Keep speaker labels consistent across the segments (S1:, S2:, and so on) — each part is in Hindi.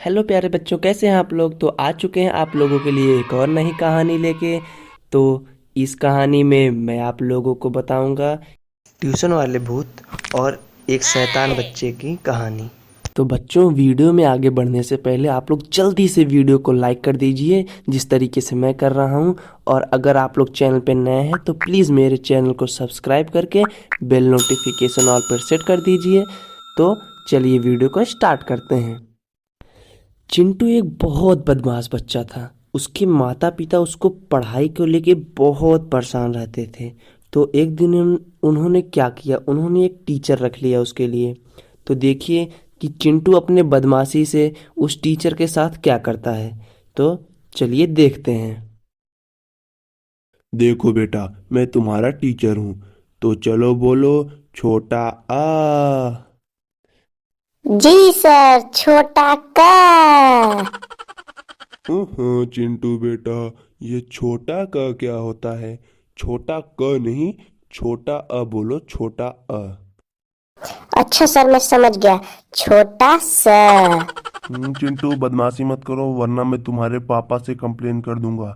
S1: हेलो प्यारे बच्चों, कैसे हैं आप लोग। तो आ चुके हैं आप लोगों के लिए एक और नई कहानी लेके। तो इस कहानी में मैं आप लोगों को बताऊंगा ट्यूशन वाले भूत और एक शैतान बच्चे की कहानी। तो बच्चों, वीडियो में आगे बढ़ने से पहले आप लोग जल्दी से वीडियो को लाइक कर दीजिए, जिस तरीके से मैं कर रहा हूं। और अगर आप लोग चैनल पे नए हैं तो प्लीज़ मेरे चैनल को सब्सक्राइब करके बेल नोटिफिकेशन ऑल पर सेट कर दीजिए। तो चलिए वीडियो को स्टार्ट करते हैं। चिंटू एक बहुत बदमाश बच्चा था। उसके माता पिता उसको पढ़ाई को लेके बहुत परेशान रहते थे। तो एक दिन उन्होंने क्या किया, उन्होंने एक टीचर रख लिया उसके लिए। तो देखिए कि चिंटू अपने बदमाशी से उस टीचर के साथ क्या करता है। तो चलिए देखते हैं।
S2: देखो बेटा, मैं तुम्हारा टीचर हूँ। तो चलो बोलो, छोटा आ।
S3: जी सर, छोटा का।
S2: चिंटू बेटा, ये छोटा क क्या होता है? छोटा क नहीं, छोटा अ बोलो, छोटा अ।
S3: अच्छा सर, मैं समझ गया। छोटा सा।
S2: चिंटू बदमाशी मत करो वरना मैं तुम्हारे पापा से कंप्लेन कर दूंगा।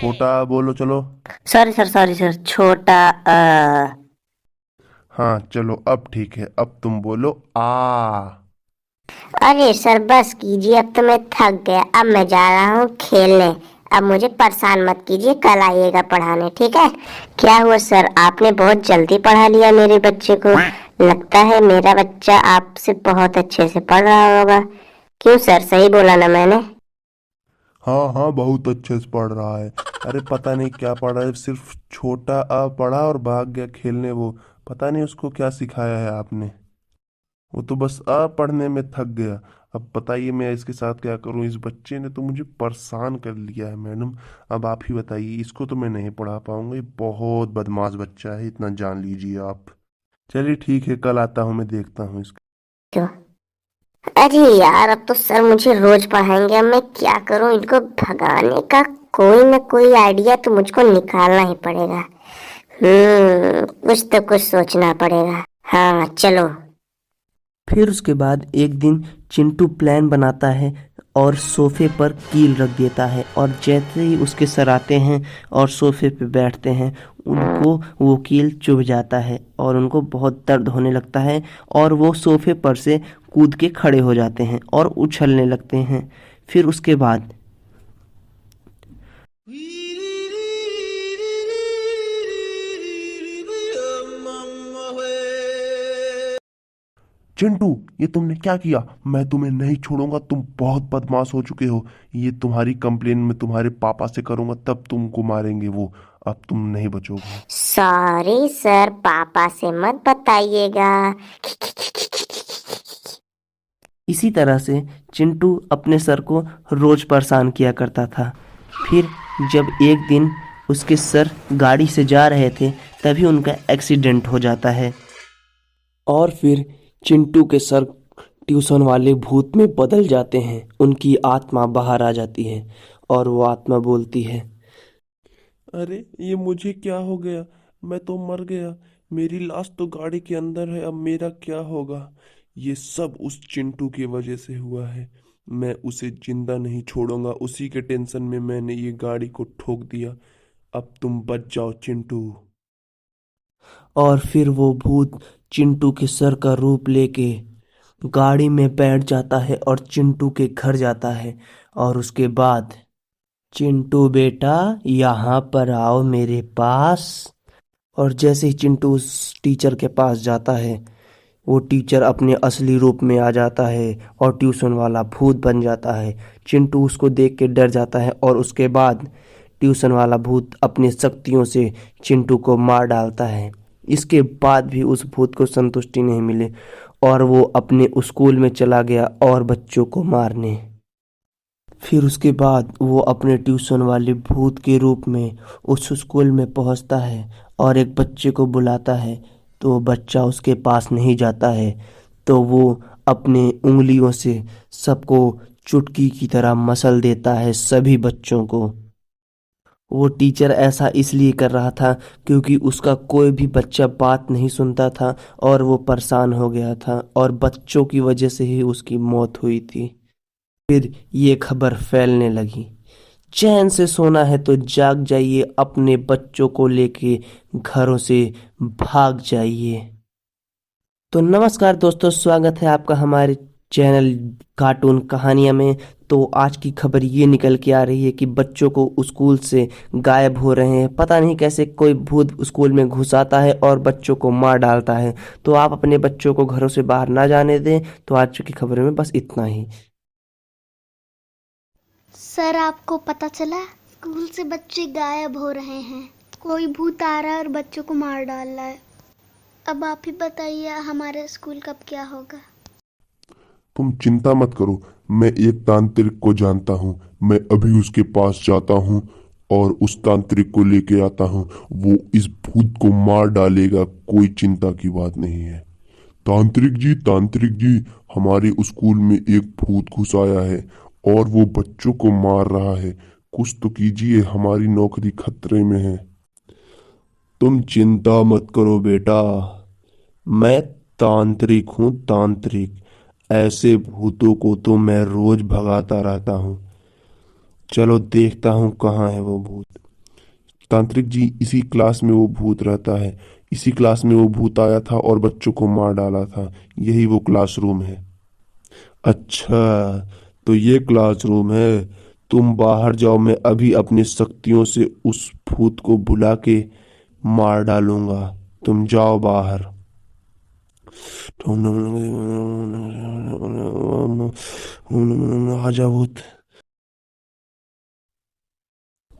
S2: छोटा अ बोलो चलो।
S3: सॉरी सर, सॉरी सर, छोटा
S2: हाँ चलो, अब ठीक है, अब तुम बोलो आ।
S3: अरे सर बस कीजिए, अब तो मैं थक गया। अब मैं जा रहा हूँ खेलने। अब मुझे परेशान मत कीजिए, कल आइएगा पढ़ाने, ठीक है? क्या हुआ सर, आपने बहुत जल्दी पढ़ा लिया मेरे बच्चे को। लगता है मेरा बच्चा आपसे बहुत अच्छे से पढ़ रहा होगा। क्यों सर, सही बोला ना मैंने?
S2: हाँ हाँ, बहुत अच्छे से पढ़ रहा है। अरे पता नहीं क्या पढ़ रहा है, सिर्फ छोटा आ पढ़ा और भाग गया खेलने वो। पता नहीं उसको क्या सिखाया है आपने। वो तो बस आ पढ़ने में थक गया। अब बताइए मैं इसके साथ क्या करूं, इस बच्चे ने तो मुझे परेशान कर लिया है मैडम। अब आप ही बताइए, इसको तो मैं नहीं पढ़ा पाऊंगा, ये बहुत बदमाश बच्चा है, इतना जान लीजिए आप। चलिए ठीक है, कल आता हूँ, मैं देखता हूँ इसका।
S3: क्यों? अरे यार, अब तो सर मुझे रोज पढ़ाएंगे। अब मैं क्या करूं, इनको भगाने का कोई ना कोई आइडिया तो मुझको निकालना ही पड़ेगा। कुछ तो कुछ सोचना पड़ेगा। हाँ चलो।
S1: फिर उसके बाद एक दिन चिंटू प्लान बनाता है और सोफे पर कील रख देता है। और जैसे ही उसके सर आते हैं और सोफे पे बैठते हैं, उनको वो कील चुभ जाता है और उनको बहुत दर्द होने लगता है। और वो सोफे पर से कूद के खड़े हो जाते हैं और उछलने लगते हैं। फिर उसके बाद
S2: चिंटू, ये तुमने क्या किया? मैं तुम्हें नहीं छोड़ूंगा, तुम बहुत बदमाश हो चुके हो। ये तुम्हारी कंप्लेन मैं तुम्हारे पापा से करूंगा, तब तुमको मारेंगे वो। अब तुम नहीं बचोगे।
S3: सॉरी सर, पापा से मत बताइएगा।
S1: इसी तरह से चिंटू अपने सर को रोज परेशान किया करता था। फिर जब एक दिन उसके सर गाड़ी से जा रहे थे, तभी उनका एक्सीडेंट हो जाता है। और फिर चिंटू के सर ट्यूशन वाले भूत में बदल जाते हैं। उनकी आत्मा बाहर आ जाती है और वो आत्मा बोलती है,
S2: अरे ये मुझे क्या हो गया? मैं तो मर गया। मेरी लाश तो गाड़ी के अंदर है, अब मेरा क्या होगा? ये सब उस चिंटू की वजह से हुआ है। मैं उसे जिंदा नहीं छोड़ूंगा, उसी के टेंशन में मैंने ये गाड़ी को ठोक दिया। अब तुम बच जाओ चिंटू।
S1: और फिर वो भूत चिंटू के सर का रूप लेके गाड़ी में बैठ जाता है और चिंटू के घर जाता है। और उसके बाद, चिंटू बेटा, यहाँ पर आओ मेरे पास। और जैसे ही चिंटू उस टीचर के पास जाता है, वो टीचर अपने असली रूप में आ जाता है और ट्यूशन वाला भूत बन जाता है। चिंटू उसको देख के डर जाता है और उसके बाद ट्यूशन वाला भूत अपनी शक्तियों से चिंटू को मार डालता है। इसके बाद भी उस भूत को संतुष्टि नहीं मिली और वो अपने स्कूल में चला गया और बच्चों को मारने। फिर उसके बाद वो अपने ट्यूशन वाले भूत के रूप में उस स्कूल में पहुंचता है और एक बच्चे को बुलाता है। तो वो बच्चा उसके पास नहीं जाता है। तो वो अपने उंगलियों से सबको चुटकी की तरह मसल देता है, सभी बच्चों को। वो टीचर ऐसा इसलिए कर रहा था क्योंकि उसका कोई भी बच्चा बात नहीं सुनता था और वो परेशान हो गया था और बच्चों की वजह से ही उसकी मौत हुई थी। फिर ये खबर फैलने लगी, चैन से सोना है तो जाग जाइए, अपने बच्चों को लेके घरों से भाग जाइए। तो नमस्कार दोस्तों, स्वागत है आपका हमारे चैनल कार्टून कहानियां में। तो आज की खबर ये निकल के आ रही है कि बच्चों को स्कूल से गायब हो रहे हैं। पता नहीं कैसे कोई भूत स्कूल में घुस आता है और बच्चों को मार डालता है। तो आप अपने बच्चों को घरों से बाहर ना जाने दें। तो आज की खबर में बस इतना ही।
S4: सर, आपको पता चला स्कूल से बच्चे गायब हो रहे हैं। कोई भूत आ रहा है और बच्चों को मार डाल रहा है। अब आप ही बताइए हमारे स्कूल का अब क्या होगा।
S2: तुम चिंता मत करो, मैं एक तांत्रिक को जानता हूँ। मैं अभी उसके पास जाता हूँ और उस तांत्रिक को लेके आता हूँ। वो इस भूत को मार डालेगा, कोई चिंता की बात नहीं है। तांत्रिक जी, हमारे स्कूल में एक भूत घुस आया है और वो बच्चों को मार रहा है। कुछ तो कीजिए, हमारी नौकरी खतरे में है। तुम चिंता मत करो बेटा, मैं तांत्रिक हूँ, तांत्रिक। ऐसे भूतों को तो मैं रोज भगाता रहता हूँ। चलो देखता हूँ कहाँ है वो भूत। तांत्रिक जी, इसी क्लास में वो भूत रहता है। इसी क्लास में वो भूत आया था और बच्चों को मार डाला था। यही वो क्लासरूम है। अच्छा, तो ये क्लासरूम है। तुम बाहर जाओ, मैं अभी अपनी शक्तियों से उस भूत को बुला के मार डालूंगा। तुम जाओ बाहर। आजा भूत।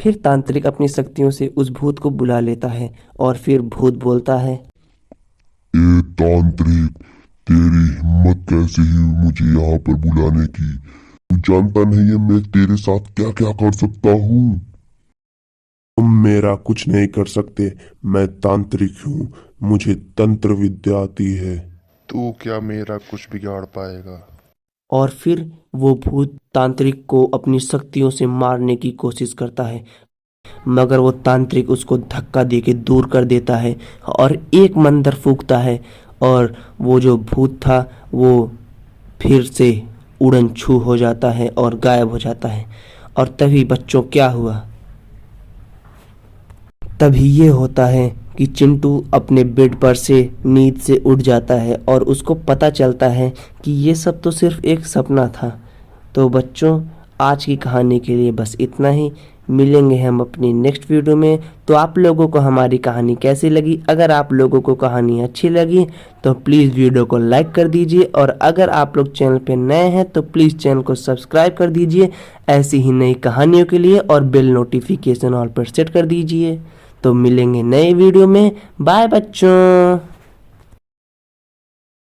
S2: फिर तांत्रिक अपनी शक्तियों से उस भूत को बुला लेता है और फिर भूत बोलता है,
S5: ए तांत्रिक, तेरी हिम्मत कैसे हुई मुझे यहाँ पर बुलाने की? तू जानता नहीं है मैं तेरे साथ क्या क्या कर सकता हूँ।
S2: तुम मेरा कुछ नहीं कर सकते, मैं तांत्रिक हूँ। मुझे तंत्र विद्या आती है।
S5: तू क्या मेरा कुछ बिगाड़ पाएगा?
S1: और फिर वो भूत तांत्रिक को अपनी शक्तियों से मारने की कोशिश करता है, मगर वो तांत्रिक उसको धक्का देके दूर कर देता है और एक मंत्र फूंकता है और वो जो भूत था वो फिर से उड़न छू हो जाता है और गायब हो जाता है। और तभी बच्चों क्या हुआ, तभी ये होता है कि चिंटू अपने बेड पर से नींद से उठ जाता है और उसको पता चलता है कि ये सब तो सिर्फ एक सपना था। तो बच्चों, आज की कहानी के लिए बस इतना ही। मिलेंगे हम अपनी नेक्स्ट वीडियो में। तो आप लोगों को हमारी कहानी कैसी लगी? अगर आप लोगों को कहानी अच्छी लगी तो प्लीज़ वीडियो को लाइक कर दीजिए, और अगर आप लोग चैनल पे नए हैं तो प्लीज़ चैनल को सब्सक्राइब कर दीजिए ऐसी ही नई कहानियों के लिए, और बेल नोटिफिकेशन ऑल पर सेट कर दीजिए। तो मिलेंगे नए वीडियो में। बाय बच्चों।